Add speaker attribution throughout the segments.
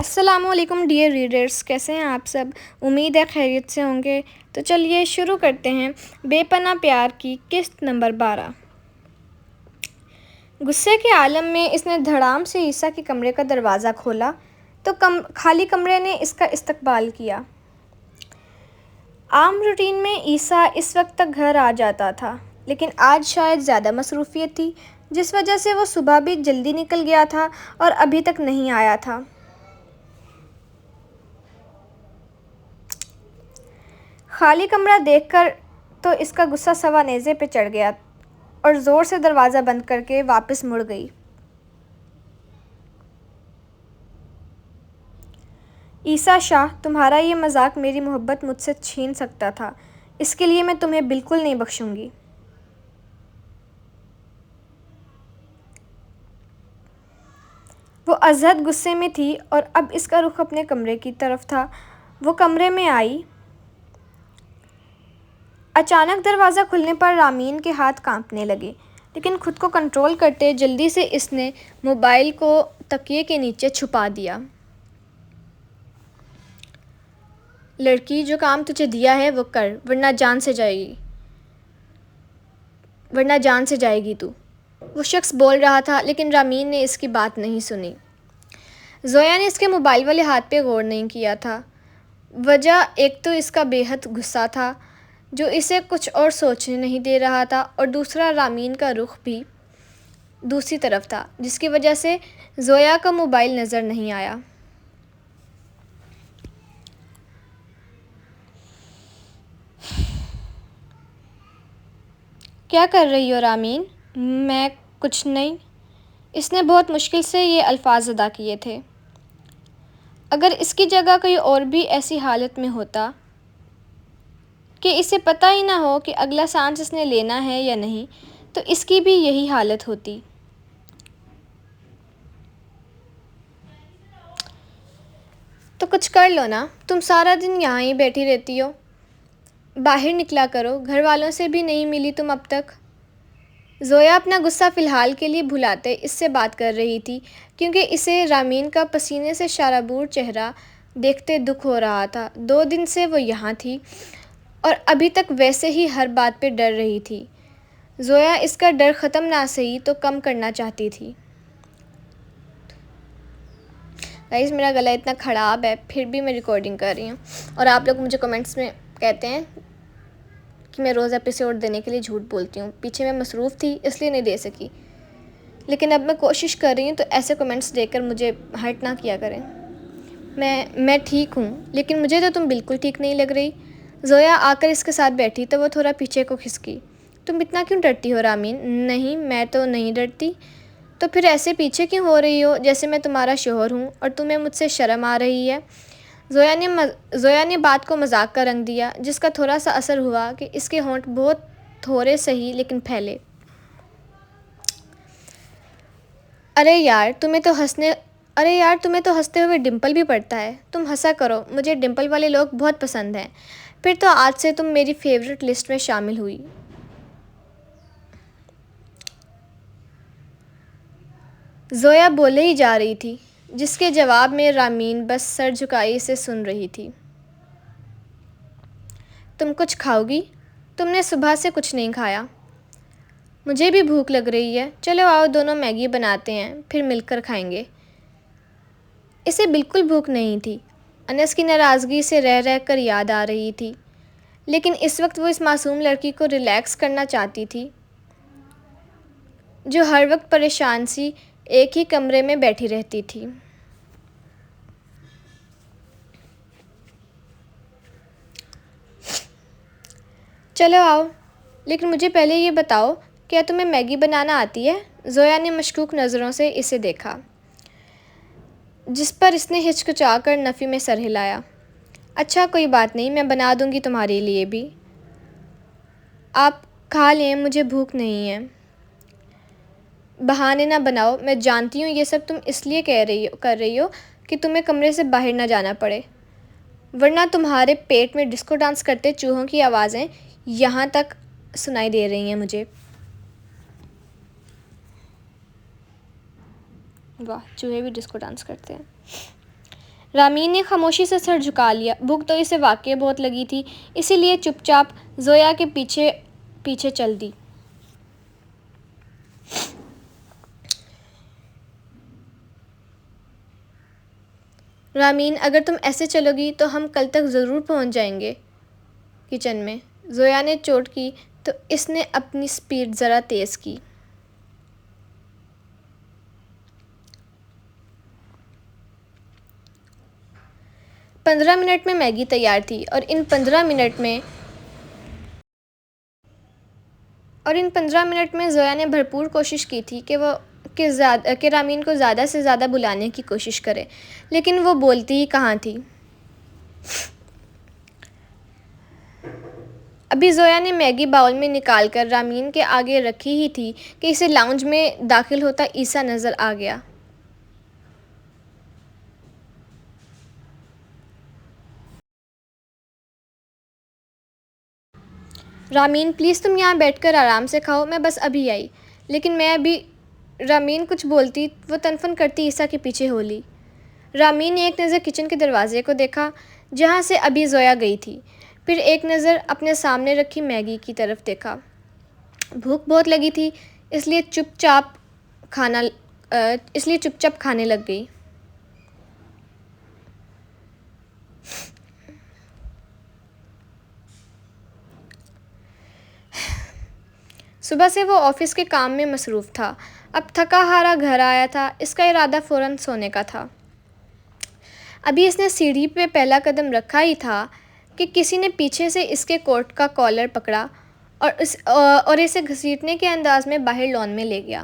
Speaker 1: السلام علیکم dear readers, کیسے ہیں آپ سب؟ امید ہے خیریت سے ہوں گے۔ تو چلیے شروع کرتے ہیں بے پناہ پیار کی قسط نمبر 12۔ غصے کے عالم میں اس نے دھڑام سے عیسیٰ کے کمرے کا دروازہ کھولا تو خالی کمرے نے اس کا استقبال کیا۔ عام روٹین میں عیسیٰ اس وقت تک گھر آ جاتا تھا، لیکن آج شاید زیادہ مصروفیت تھی، جس وجہ سے وہ صبح بھی جلدی نکل گیا تھا اور ابھی تک نہیں آیا تھا۔ خالی کمرہ دیکھ کر تو اس کا غصہ سوا نیزے پہ چڑھ گیا اور زور سے دروازہ بند کر کے واپس مڑ گئی۔ عیسیٰ شاہ، تمہارا یہ مذاق میری محبت مجھ سے چھین سکتا تھا، اس کے لیے میں تمہیں بالکل نہیں بخشوں گی۔ وہ ازحد غصے میں تھی اور اب اس کا رخ اپنے کمرے کی طرف تھا۔ وہ کمرے میں آئی۔ اچانک دروازہ کھلنے پر رامین کے ہاتھ کانپنے لگے، لیکن خود کو کنٹرول کرتے جلدی سے اس نے موبائل کو تکیے کے نیچے چھپا دیا۔ لڑکی، جو کام تجھے دیا ہے وہ کر، ورنہ جان سے جائے گی تو۔ وہ شخص بول رہا تھا، لیکن رامین نے اس کی بات نہیں سنی۔ زویا نے اس کے موبائل والے ہاتھ پہ غور نہیں کیا تھا۔ وجہ ایک تو اس کا بے حد غصہ تھا، جو اسے کچھ اور سوچنے نہیں دے رہا تھا، اور دوسرا رامین کا رخ بھی دوسری طرف تھا، جس کی وجہ سے زویا کا موبائل نظر نہیں آیا۔ کیا کر رہی ہو رامین؟ میں کچھ نہیں۔ اس نے بہت مشکل سے یہ الفاظ ادا کیے تھے۔ اگر اس کی جگہ کوئی اور بھی ایسی حالت میں ہوتا کہ اسے پتہ ہی نہ ہو کہ اگلا سانس اس نے لینا ہے یا نہیں، تو اس کی بھی یہی حالت ہوتی۔ تو کچھ کر لو نا، تم سارا دن یہاں ہی بیٹھی رہتی ہو۔ باہر نکلا کرو، گھر والوں سے بھی نہیں ملی تم اب تک۔ زویا اپنا غصہ فی الحال کے لیے بھلاتے اس سے بات کر رہی تھی، کیونکہ اسے رامین کا پسینے سے شرابور چہرہ دیکھتے دکھ ہو رہا تھا۔ 2 دن سے وہ یہاں تھی اور ابھی تک ویسے ہی ہر بات پہ ڈر رہی تھی۔ زویا اس کا ڈر ختم نہ صحیح تو کم کرنا چاہتی تھی۔ گائز، میرا گلا اتنا خراب ہے، پھر بھی میں ریکارڈنگ کر رہی ہوں، اور آپ لوگ مجھے کمنٹس میں کہتے ہیں کہ میں روز ایپیسوڈ دینے کے لیے جھوٹ بولتی ہوں۔ پیچھے میں مصروف تھی، اس لیے نہیں دے سکی، لیکن اب میں کوشش کر رہی ہوں، تو ایسے کمنٹس دے کر مجھے ہرٹ نہ کیا کریں۔ میں ٹھیک ہوں، لیکن مجھے تو تم بالکل ٹھیک نہیں لگ رہی۔ زویا آ کر اس کے ساتھ بیٹھی تو وہ تھوڑا پیچھے کو کھسکی۔ تم اتنا کیوں ڈرتی ہو رامین؟ نہیں، میں تو نہیں ڈرتی۔ تو پھر ایسے پیچھے کیوں ہو رہی ہو جیسے میں تمہارا شوہر ہوں اور تمہیں مجھ سے شرم آ رہی ہے؟ زویا نے بات کو مذاق کا رنگ دیا، جس کا تھوڑا سا اثر ہوا کہ اس کے ہونٹ بہت تھوڑے سہی لیکن پھیلے۔ ارے یار، تمہیں تو ہنستے ہوئے ڈمپل بھی پڑتا ہے۔ تم ہنسا کرو، مجھے ڈمپل والے لوگ بہت پسند ہیں۔ پھر تو آج سے تم میری فیورٹ لسٹ میں شامل ہوئی۔ زویا بولے ہی جا رہی تھی، جس کے جواب میں رامین بس سر جھکائے اسے سن رہی تھی۔ تم کچھ کھاؤ گی؟ تم نے صبح سے کچھ نہیں کھایا۔ مجھے بھی بھوک لگ رہی ہے، چلو آؤ دونوں میگی بناتے ہیں، پھر مل کر کھائیں گے۔ اسے بالکل بھوک نہیں تھی۔ انس کی ناراضگی سے رہ رہ کر یاد آ رہی تھی، لیکن اس وقت وہ اس معصوم لڑکی کو ریلیکس کرنا چاہتی تھی، جو ہر وقت پریشان سی ایک ہی کمرے میں بیٹھی رہتی تھی۔ چلو آؤ، لیکن مجھے پہلے یہ بتاؤ، کیا تمہیں میگی بنانا آتی ہے؟ زویا نے مشکوک نظروں سے اسے دیکھا، جس پر اس نے ہچکچا کر نفی میں سر ہلایا۔ اچھا، کوئی بات نہیں، میں بنا دوں گی تمہارے لیے بھی۔ آپ کھا لیں، مجھے بھوک نہیں ہے۔ بہانے نہ بناؤ، میں جانتی ہوں یہ سب تم اس لیے کر رہی ہو کہ تمہیں کمرے سے باہر نہ جانا پڑے، ورنہ تمہارے پیٹ میں ڈسکو ڈانس کرتے چوہوں کی آوازیں یہاں تک سنائی دے رہی ہیں مجھے۔ واہ، چوہے بھی ڈسکو ڈانس کرتے ہیں۔ رامین نے خاموشی سے سر جھکا لیا۔ بھوک تو اسے واقعی بہت لگی تھی، اسی لیے چپ چاپ زویا کے پیچھے پیچھے چل دی۔ رامین، اگر تم ایسے چلو گی تو ہم کل تک ضرور پہنچ جائیں گے کچن میں۔ زویا نے چوٹ کی تو اس نے اپنی سپیڈ ذرا تیز کی۔ 15 منٹ میں میگی تیار تھی اور ان 15 منٹ میں زویا نے بھرپور کوشش کی تھی کہ رامین کو زیادہ سے زیادہ بلانے کی کوشش کرے، لیکن وہ بولتی ہی کہاں تھی۔ ابھی زویا نے میگی باؤل میں نکال کر رامین کے آگے رکھی ہی تھی کہ اسے لاؤنج میں داخل ہوتا عیسیٰ نظر آ گیا۔ رامین، پلیز تم یہاں بیٹھ کر آرام سے کھاؤ، میں بس ابھی آئی۔ لیکن میں ابھی رامین کچھ بولتی وہ تنفن کرتی عیسیٰ کے پیچھے ہو لی۔ رامین نے ایک نظر کچن کے دروازے کو دیکھا جہاں سے ابھی زویا گئی تھی، پھر ایک نظر اپنے سامنے رکھی میگی کی طرف دیکھا۔ بھوک بہت لگی تھی، اس لیے چپ چاپ کھانے لگ گئی۔ صبح سے وہ آفس کے کام میں مصروف تھا، اب تھکا ہارا گھر آیا تھا۔ اس کا ارادہ فوراً سونے کا تھا۔ ابھی اس نے سیڑھی پہ پہلا قدم رکھا ہی تھا کہ کسی نے پیچھے سے اس کے کوٹ کا کالر پکڑا اور اسے گھسیٹنے کے انداز میں باہر لان میں لے گیا۔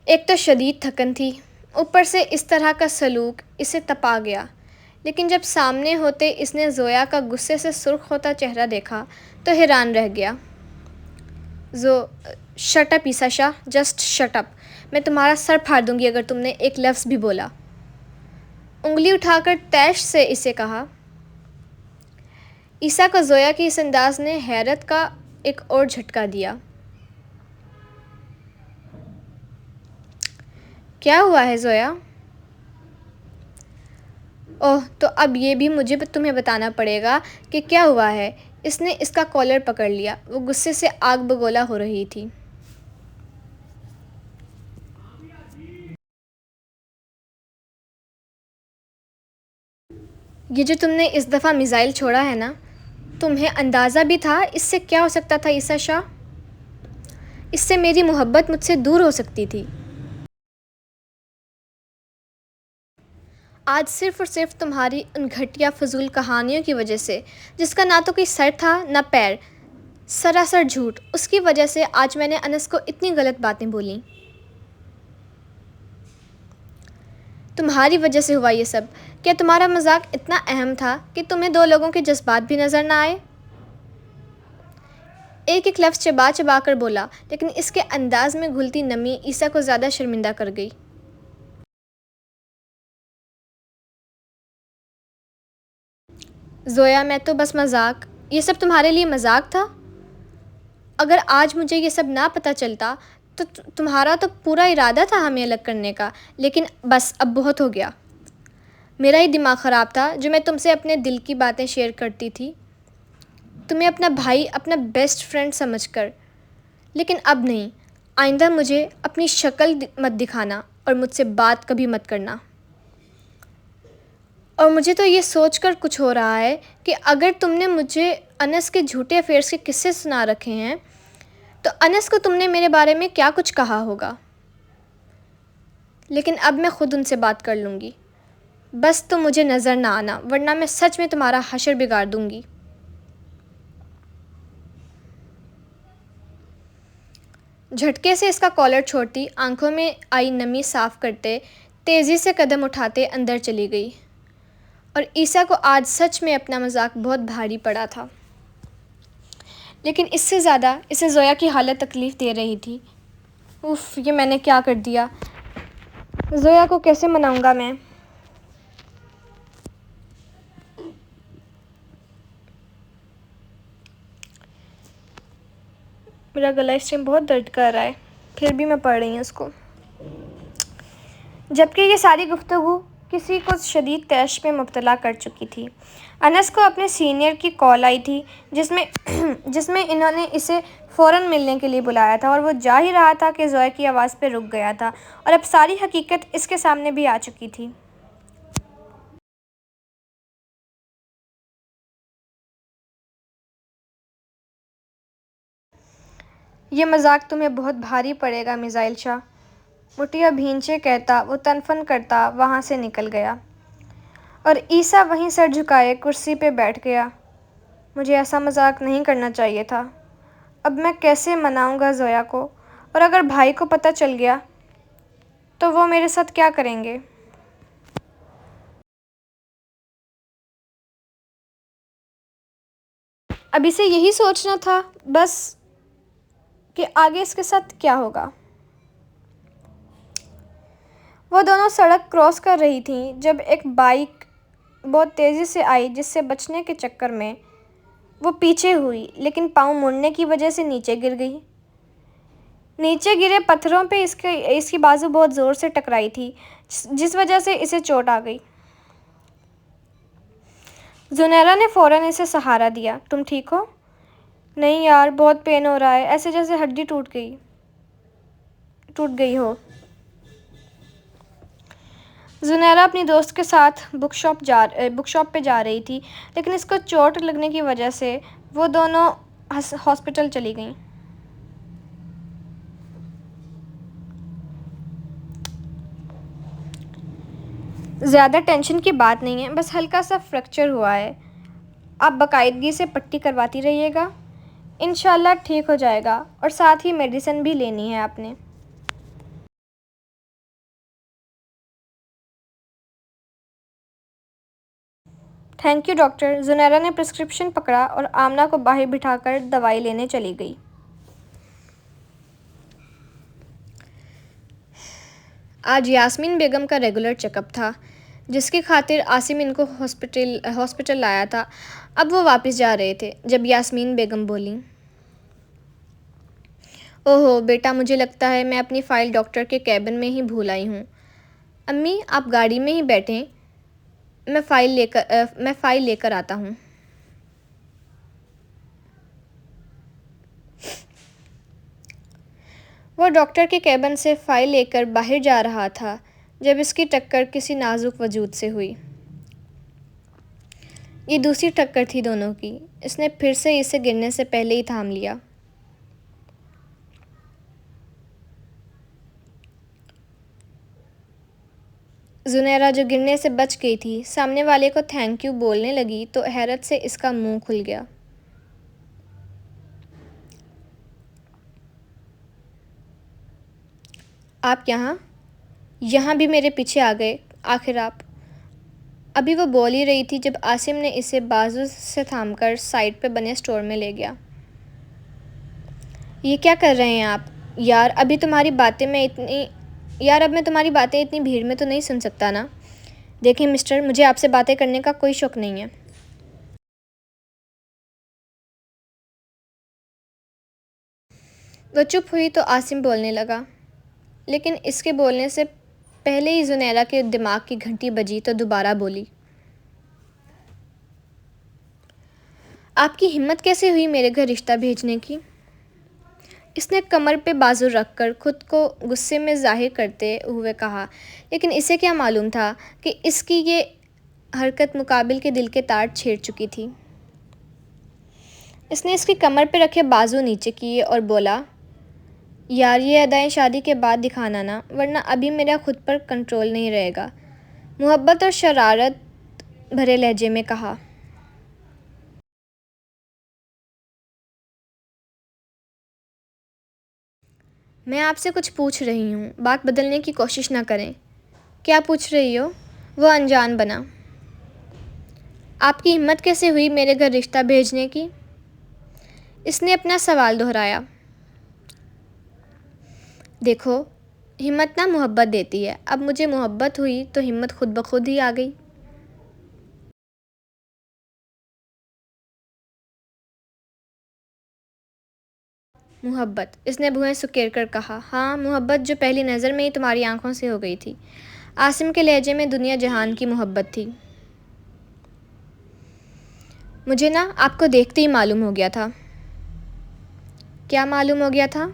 Speaker 1: ایک تو شدید تھکن تھی، اوپر سے اس طرح کا سلوک اسے تپا گیا۔ لیکن جب سامنے ہوتے اس نے زویا کا غصے سے سرخ ہوتا چہرہ دیکھا تو حیران رہ گیا۔ شٹ اپ عیسیٰ شاہ، جسٹ شٹ اپ، میں تمہارا سر پھاڑ دوں گی اگر تم نے ایک لفظ بھی بولا۔ انگلی اٹھا کر طیش سے اسے کہا۔ عیسیٰ کو زویا کے اس انداز نے حیرت کا ایک اور جھٹکا دیا۔ کیا ہوا ہے زویا؟ اوہ، تو اب یہ بھی مجھے تمہیں بتانا پڑے گا کہ کیا ہوا ہے۔ اس نے اس کا کالر پکڑ لیا، وہ غصے سے آگ بگولا ہو رہی تھی۔ یہ جو تم نے اس دفعہ میزائل چھوڑا ہے نا، تمہیں اندازہ بھی تھا اس سے کیا ہو سکتا تھا عیسیٰ شاہ؟ اس سے میری محبت مجھ سے دور ہو سکتی تھی۔ آج صرف اور صرف تمہاری ان گھٹیا فضول کہانیوں کی وجہ سے، جس کا نہ تو کوئی سر تھا نہ پیر، سراسر جھوٹ، اس کی وجہ سے آج میں نے انس کو اتنی غلط باتیں بولیں۔ تمہاری وجہ سے ہوا یہ سب۔ کیا تمہارا مذاق اتنا اہم تھا کہ تمہیں دو لوگوں کے جذبات بھی نظر نہ آئے؟ ایک ایک لفظ چبا چبا کر بولا، لیکن اس کے انداز میں گھلتی نمی عیسیٰ کو زیادہ شرمندہ کر گئی۔ زویا، میں تو بس مذاق، یہ سب تمہارے لیے مذاق تھا؟ اگر آج مجھے یہ سب نہ پتہ چلتا تو تمہارا تو پورا ارادہ تھا ہمیں الگ کرنے کا، لیکن بس اب بہت ہو گیا۔ میرا ہی دماغ خراب تھا جو میں تم سے اپنے دل کی باتیں شیئر کرتی تھی، تمہیں اپنا بھائی، اپنا بیسٹ فرینڈ سمجھ کر، لیکن اب نہیں۔ آئندہ مجھے اپنی شکل مت دکھانا اور مجھ سے بات کبھی مت کرنا۔ اور مجھے تو یہ سوچ کر کچھ ہو رہا ہے کہ اگر تم نے مجھے انس کے جھوٹے افیئرز کے قصے سنا رکھے ہیں تو انس کو تم نے میرے بارے میں کیا کچھ کہا ہوگا۔ لیکن اب میں خود ان سے بات کر لوں گی۔ بس تم مجھے نظر نہ آنا، ورنہ میں سچ میں تمہارا حشر بگاڑ دوں گی۔ جھٹکے سے اس کا کالر چھوڑتی، آنکھوں میں آئی نمی صاف کرتے، تیزی سے قدم اٹھاتے اندر چلی گئی۔ اور عیسیٰ کو آج سچ میں اپنا مذاق بہت بھاری پڑا تھا، لیکن اس سے زیادہ اسے زویا کی حالت تکلیف دے رہی تھی۔ اف، یہ میں نے کیا کر دیا؟ زویا کو کیسے مناؤں گا میں؟ میرا گلا اس ٹائم بہت درد کر رہا ہے۔ پھر بھی میں پڑھ رہی ہوں اس کو۔ جبکہ یہ ساری گفتگو کسی کو شدید طیش میں مبتلا کر چکی تھی۔ انس کو اپنے سینئر کی کال آئی تھی جس میں انہوں نے اسے فوراً ملنے کے لیے بلایا تھا، اور وہ جا ہی رہا تھا کہ زویا کی آواز پہ رک گیا تھا، اور اب ساری حقیقت اس کے سامنے بھی آ چکی تھی۔ یہ مذاق تمہیں بہت بھاری پڑے گا میزائل شاہ، مٹیاں بھینچے کہتا وہ تنفن کرتا وہاں سے نکل گیا، اور عیسیٰ وہیں سر جھکائے کرسی پہ بیٹھ گیا۔ مجھے ایسا مذاق نہیں کرنا چاہیے تھا۔ اب میں کیسے مناؤں گا زویا کو؟ اور اگر بھائی کو پتہ چل گیا تو وہ میرے ساتھ کیا کریں گے؟ اب اسے یہی سوچنا تھا بس کہ آگے اس کے ساتھ کیا ہوگا۔ وہ دونوں سڑک کراس کر رہی تھیں جب ایک بائیک بہت تیزی سے آئی، جس سے بچنے کے چکر میں وہ پیچھے ہوئی، لیکن پاؤں مڑنے کی وجہ سے نیچے گر گئی۔ نیچے گرے پتھروں پہ اس کی بازو بہت زور سے ٹکرائی تھی، جس وجہ سے اسے چوٹ آ گئی۔ زنیرہ نے فوراً اسے سہارا دیا۔ تم ٹھیک ہو؟ نہیں یار، بہت پین ہو رہا ہے، ایسے جیسے ہڈی ٹوٹ گئی ہو۔ زنیرہ اپنی دوست کے ساتھ بک شاپ پہ جا رہی تھی، لیکن اس کو چوٹ لگنے کی وجہ سے وہ دونوں ہاسپٹل چلی گئیں۔ زیادہ ٹینشن کی بات نہیں ہے، بس ہلکا سا فریکچر ہوا ہے۔ آپ باقاعدگی سے پٹی کرواتی رہیے گا، انشاءاللہ ٹھیک ہو جائے گا، اور ساتھ ہی میڈیسن بھی لینی ہے آپ نے۔ Thank you doctor. زنیرہ نے پرسکرپشن پکڑا اور آمنہ کو باہر بٹھا کر دوائی لینے چلی گئی۔ آج یاسمین بیگم کا ریگولر چیک اپ تھا، جس کی خاطر عاصم ان کو ہاسپٹل لایا تھا۔ اب وہ واپس جا رہے تھے جب یاسمین بیگم بولیں، اوہو بیٹا، مجھے لگتا ہے میں اپنی فائل ڈاکٹر کے کیبن میں ہی بھول آئی ہوں۔ امی آپ گاڑی میں ہی بیٹھیں، میں فائل لے کر آتا ہوں۔ وہ ڈاکٹر کے کیبن سے فائل لے کر باہر جا رہا تھا جب اس کی ٹکر کسی نازک وجود سے ہوئی۔ یہ دوسری ٹکر تھی دونوں کی۔ اس نے پھر سے اسے گرنے سے پہلے ہی تھام لیا۔ زنیرہ جو گرنے سے بچ گئی تھی، سامنے والے کو تھینک یو بولنے لگی تو حیرت سے اس کا منہ کھل گیا۔ آپ یہاں بھی میرے پیچھے آ گئے آخر آپ؟ ابھی وہ بول ہی رہی تھی جب عاصم نے اسے بازو سے تھام کر سائڈ پہ بنے اسٹور میں لے گیا۔ یہ کیا کر رہے ہیں آپ؟ یار اب میں تمہاری باتیں اتنی بھیڑ میں تو نہیں سن سکتا نا۔ دیکھیں مسٹر، مجھے آپ سے باتیں کرنے کا کوئی شوق نہیں ہے۔ وہ چپ ہوئی تو عاصم بولنے لگا، لیکن اس کے بولنے سے پہلے ہی زنیرہ کے دماغ کی گھنٹی بجی تو دوبارہ بولی، آپ کی ہمت کیسے ہوئی میرے گھر رشتہ بھیجنے کی؟ اس نے کمر پہ بازو رکھ کر خود کو غصے میں ظاہر کرتے ہوئے کہا، لیکن اسے کیا معلوم تھا کہ اس کی یہ حرکت مقابل کے دل کے تار چھیڑ چکی تھی۔ اس نے اس کی کمر پہ رکھے بازو نیچے کیے اور بولا، یار یہ ادائیں شادی کے بعد دکھانا نا، ورنہ ابھی میرا خود پر کنٹرول نہیں رہے گا۔ محبت اور شرارت بھرے لہجے میں کہا۔ میں آپ سے کچھ پوچھ رہی ہوں، بات بدلنے کی کوشش نہ کریں۔ کیا پوچھ رہی ہو؟ وہ انجان بنا۔ آپ کی ہمت کیسے ہوئی میرے گھر رشتہ بھیجنے کی؟ اس نے اپنا سوال دہرایا۔ دیکھو، ہمت نہ محبت دیتی ہے، اب مجھے محبت ہوئی تو ہمت خود بخود ہی آ گئی۔ محبت، اس نے بھویں سکیر کر کہا۔ ہاں محبت، جو پہلی نظر میں ہی تمہاری آنکھوں سے ہو گئی تھی۔ عاصم کے لہجے میں دنیا جہان کی محبت تھی۔ مجھے نا آپ کو دیکھتے ہی معلوم ہو گیا تھا۔ کیا معلوم ہو گیا تھا؟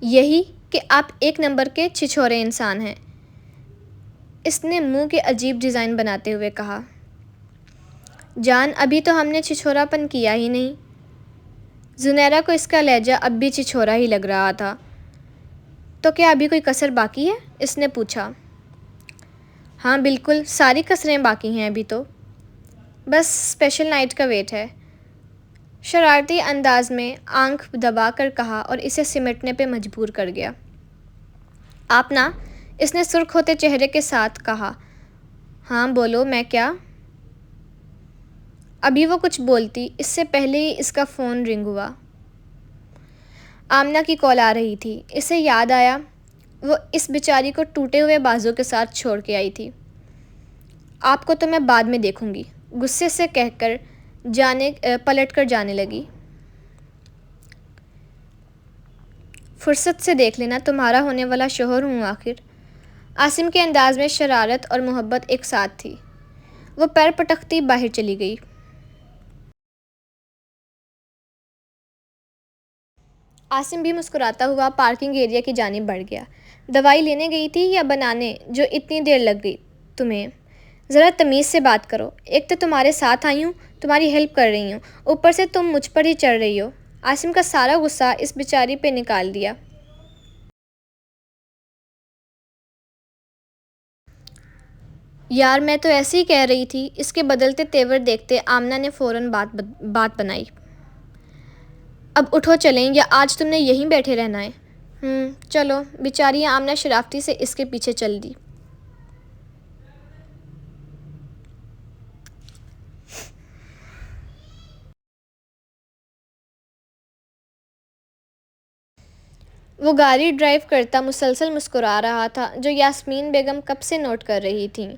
Speaker 1: یہی کہ آپ ایک نمبر کے چھچھورے انسان ہیں، اس نے منہ کے عجیب ڈیزائن بناتے ہوئے کہا۔ جان، ابھی تو ہم نے چھچھورا پن کیا ہی نہیں۔ زنیرہ کو اس کا لہجہ اب بھی چھچھورا ہی لگ رہا تھا۔ تو کیا ابھی کوئی کسر باقی ہے؟ اس نے پوچھا۔ ہاں بالکل، ساری کسریں باقی ہیں ابھی تو، بس اسپیشل نائٹ کا ویٹ ہے، شرارتی انداز میں آنکھ دبا کر کہا اور اسے سمٹنے پہ مجبور کر گیا۔ آپ نا، اس نے سرخ ہوتے چہرے کے ساتھ کہا۔ ہاں بولو، میں کیا؟ ابھی وہ کچھ بولتی اس سے پہلے ہی اس کا فون رنگ ہوا۔ آمنہ کی کال آ رہی تھی۔ اسے یاد آیا وہ اس بیچاری کو ٹوٹے ہوئے بازو کے ساتھ چھوڑ کے آئی تھی۔ آپ کو تو میں بعد میں دیکھوں گی، غصے سے کہہ کر پلٹ کر جانے لگی۔ فرصت سے دیکھ لینا، تمہارا ہونے والا شوہر ہوں آخر۔ عاصم کے انداز میں شرارت اور محبت ایک ساتھ تھی۔ وہ پیر پٹکتی باہر چلی گئی۔ عاصم بھی مسکراتا ہوا پارکنگ ایریا کی جانب بڑھ گیا۔ دوائی لینے گئی تھی یا بنانے جو اتنی دیر لگ گئی تمہیں؟ ذرا تمیز سے بات کرو، ایک تو تمہارے ساتھ آئی ہوں، تمہاری ہیلپ کر رہی ہوں، اوپر سے تم مجھ پر ہی چڑھ رہی ہو۔ عاصم کا سارا غصہ اس بیچاری پہ نکال دیا۔ یار میں تو ایسے ہی کہہ رہی تھی۔ اس کے بدلتے تیور دیکھتے آمنہ نے فوراً بات بنائی۔ اب اٹھو چلیں، یا آج تم نے یہیں بیٹھے رہنا ہے؟ چلو۔ بیچاری آمنہ شرافتی سے اس کے پیچھے چل دی۔ وہ گاڑی ڈرائیو کرتا مسلسل مسکرا رہا تھا، جو یاسمین بیگم کب سے نوٹ کر رہی تھیں۔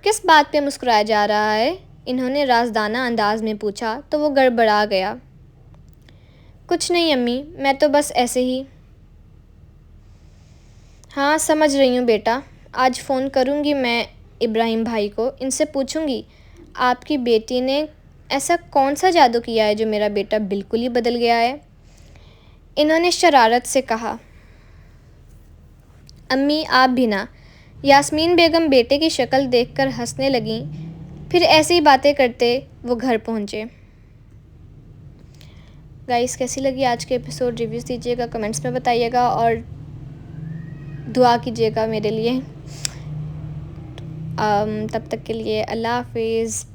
Speaker 1: کس بات پہ مسکرایا جا رہا ہے؟ انہوں نے رازدانہ انداز میں پوچھا تو وہ گڑبڑا گیا۔ کچھ نہیں امی، میں تو بس ایسے ہی۔ ہاں سمجھ رہی ہوں بیٹا، آج فون کروں گی میں ابراہیم بھائی کو، ان سے پوچھوں گی آپ کی بیٹی نے ایسا کون سا جادو کیا ہے جو میرا بیٹا بالکل ہی بدل گیا ہے۔ انہوں نے شرارت سے کہا۔ امی آپ بھی نہ۔ یاسمین بیگم بیٹے کی شکل دیکھ کر ہنسنے لگیں۔ پھر ایسی ہی باتیں کرتے وہ گھر پہنچے۔ گائس کیسی لگی آج کے ایپیسوڈ؟ ریویوز دیجیے گا، کمنٹس میں بتائیے گا اور دعا کیجیے گا میرے لیے۔ تب تک کے لیے اللہ حافظ۔